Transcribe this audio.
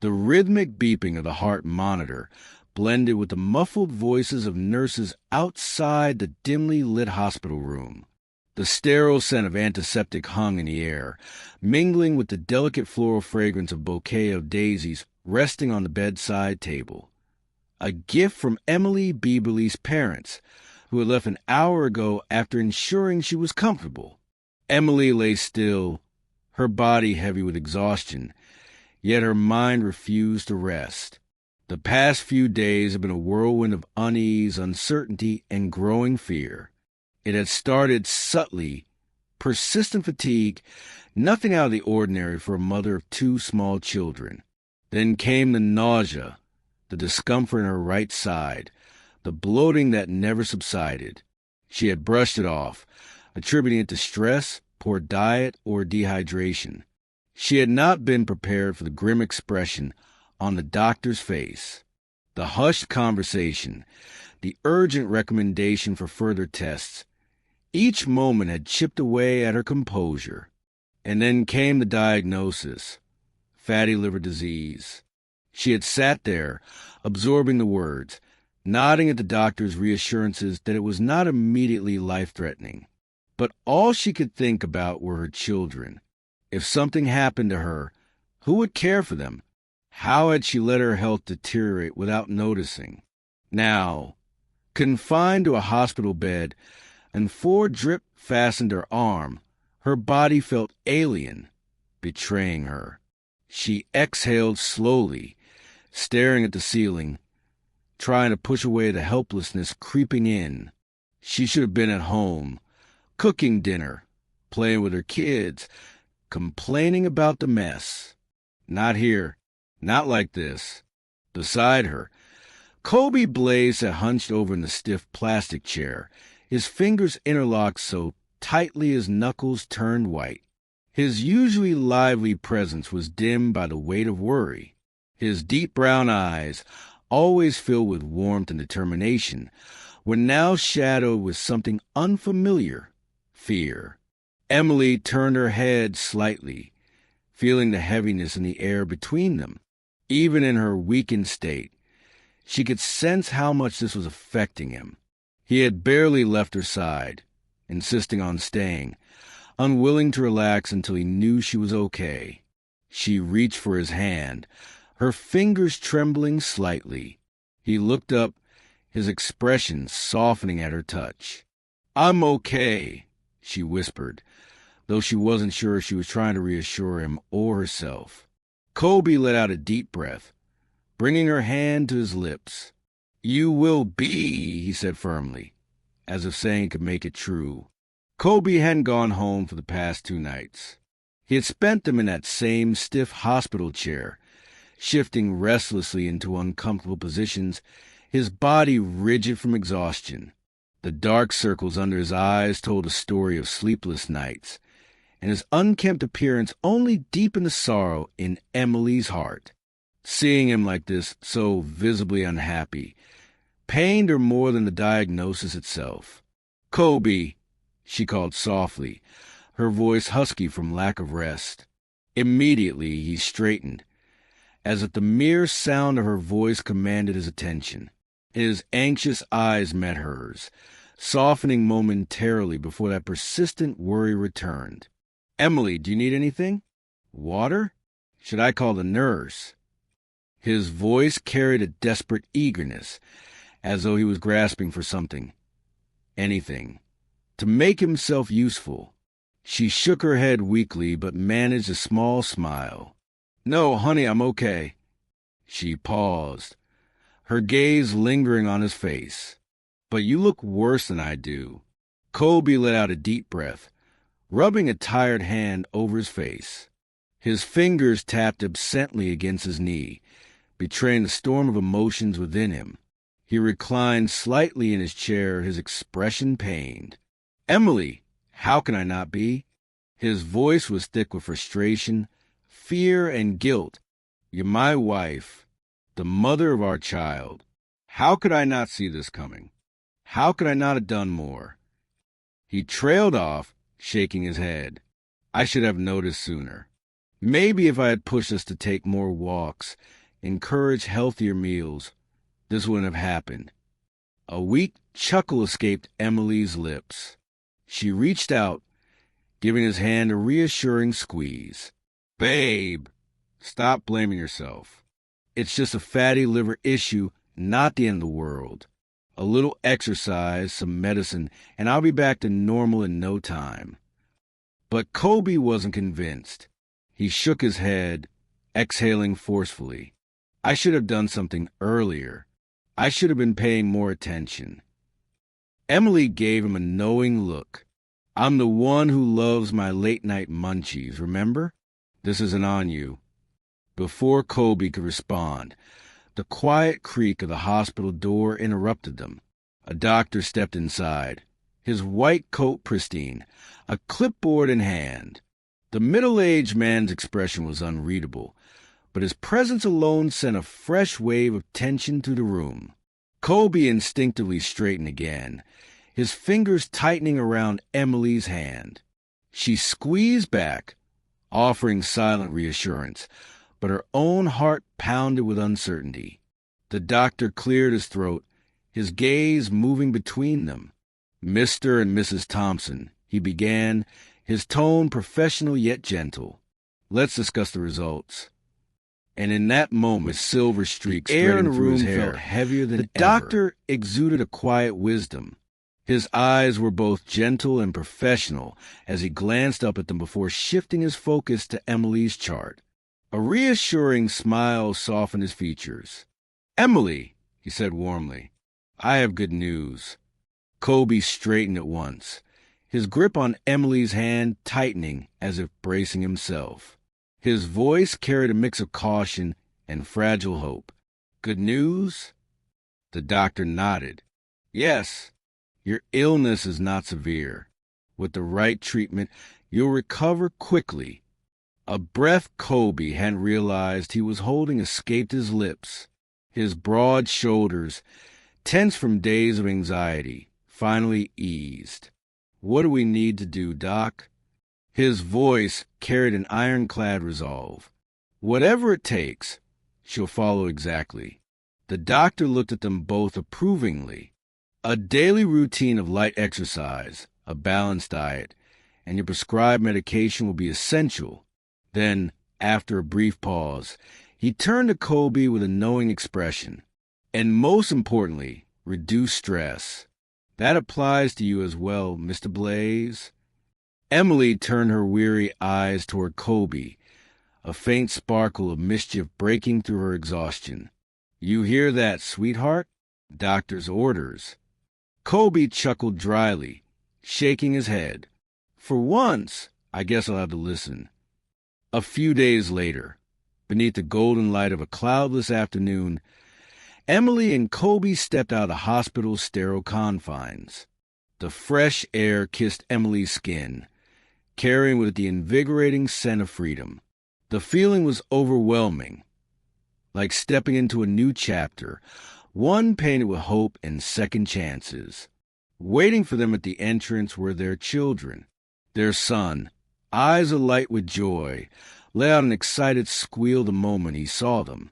The rhythmic beeping of the heart monitor blended with the muffled voices of nurses outside the dimly lit hospital room. The sterile scent of antiseptic hung in the air, mingling with the delicate floral fragrance of bouquet of daisies resting on the bedside table. A gift from Emily Bieberly's parents, who had left an hour ago after ensuring she was comfortable. Emily lay still, her body heavy with exhaustion, yet her mind refused to rest. The past few days had been a whirlwind of unease, uncertainty, and growing fear. It had started subtly, persistent fatigue, nothing out of the ordinary for a mother of 2 small children. Then came the nausea, the discomfort in her right side, the bloating that never subsided. She had brushed it off, attributing it to stress, poor diet, or dehydration. She had not been prepared for the grim expression on the doctor's face, the hushed conversation, the urgent recommendation for further tests. Each moment had chipped away at her composure. And then came the diagnosis: fatty liver disease. She had sat there, absorbing the words, nodding at the doctor's reassurances that it was not immediately life-threatening. But all she could think about were her children. If something happened to her, who would care for them? How had she let her health deteriorate without noticing? Now, confined to a hospital bed, and 4 drip fastened her arm, her body felt alien, betraying her. She exhaled slowly, staring at the ceiling, trying to push away the helplessness creeping in. She should have been at home, cooking dinner, playing with her kids, complaining about the mess. Not here, not like this. Beside her, Kobe Blaze had hunched over in the stiff plastic chair, his fingers interlocked so tightly his knuckles turned white. His usually lively presence was dimmed by the weight of worry. His deep brown eyes, always filled with warmth and determination, were now shadowed with something unfamiliar: fear. Emily turned her head slightly, feeling the heaviness in the air between them. Even in her weakened state, she could sense how much this was affecting him. He had barely left her side, insisting on staying, unwilling to relax until he knew she was okay. She reached for his hand, her fingers trembling slightly. He looked up, his expression softening at her touch. "I'm okay," she whispered, though she wasn't sure if she was trying to reassure him or herself. Kobe let out a deep breath, bringing her hand to his lips. "You will be," he said firmly, as if saying it could make it true. Kobe hadn't gone home for the past 2 nights. He had spent them in that same stiff hospital chair, shifting restlessly into uncomfortable positions, his body rigid from exhaustion. The dark circles under his eyes told a story of sleepless nights, and his unkempt appearance only deepened the sorrow in Emily's heart. Seeing him like this, so visibly unhappy, pained her more than the diagnosis itself. "Kobe," she called softly, her voice husky from lack of rest. Immediately he straightened, as if the mere sound of her voice commanded his attention. His anxious eyes met hers, softening momentarily before that persistent worry returned. "Emily, do you need anything? Water? Should I call the nurse?" His voice carried a desperate eagerness, as though he was grasping for something. Anything. To make himself useful. She shook her head weakly, but managed a small smile. "No, honey, I'm okay." She paused, her gaze lingering on his face. "But you look worse than I do." Kobe let out a deep breath, rubbing a tired hand over his face. His fingers tapped absently against his knee, betraying the storm of emotions within him. He reclined slightly in his chair, his expression pained. "Emily, how can I not be?" His voice was thick with frustration, fear, and guilt. "You're my wife, the mother of our child. How could I not see this coming? How could I not have done more?" He trailed off, shaking his head. "I should have noticed sooner." Maybe if I had pushed us to take more walks, encouraged healthier meals, this wouldn't have happened. A weak chuckle escaped Emily's lips. She reached out, giving his hand a reassuring squeeze. Babe, stop blaming yourself. It's just a fatty liver issue, not the end of the world. A little exercise, some medicine, and I'll be back to normal in no time. But Colby wasn't convinced. He shook his head, exhaling forcefully. I should have done something earlier. I should have been paying more attention. Emily gave him a knowing look. I'm the one who loves my late-night munchies, remember? This isn't on you. Before Colby could respond, the quiet creak of the hospital door interrupted them. A doctor stepped inside, his white coat pristine, a clipboard in hand. The middle-aged man's expression was unreadable, but his presence alone sent a fresh wave of tension through the room. Colby instinctively straightened again, his fingers tightening around Emily's hand. She squeezed back, offering silent reassurance, but her own heart pounded with uncertainty. The doctor cleared his throat, his gaze moving between them. Mr. and Mrs. Thompson, he began, his tone professional yet gentle. Let's discuss the results. And in that moment, silver streaks air in the room felt heavier than ever. The doctor exuded a quiet wisdom. His eyes were both gentle and professional as he glanced up at them before shifting his focus to Emily's chart. A reassuring smile softened his features. Emily, he said warmly, I have good news. Colby straightened at once, his grip on Emily's hand tightening as if bracing himself. His voice carried a mix of caution and fragile hope. Good news? The doctor nodded. Yes, your illness is not severe. With the right treatment, you'll recover quickly. A breath Colby hadn't realized he was holding escaped his lips. His broad shoulders, tense from days of anxiety, finally eased. What do we need to do, Doc? His voice carried an ironclad resolve. Whatever it takes, she'll follow exactly. The doctor looked at them both approvingly. A daily routine of light exercise, a balanced diet, and your prescribed medication will be essential. Then, after a brief pause, he turned to Colby with a knowing expression. And most importantly, reduce stress. That applies to you as well, Mr. Blaze. Emily turned her weary eyes toward Colby, a faint sparkle of mischief breaking through her exhaustion. You hear that, sweetheart? Doctor's orders. Colby chuckled dryly, shaking his head. For once, I guess I'll have to listen. A few days later, beneath the golden light of a cloudless afternoon, Emily and Colby stepped out of the hospital's sterile confines. The fresh air kissed Emily's skin, carrying with it the invigorating scent of freedom. The feeling was overwhelming, like stepping into a new chapter, one painted with hope and second chances. Waiting for them at the entrance were their children. Their son, eyes alight with joy, let out an excited squeal the moment he saw them.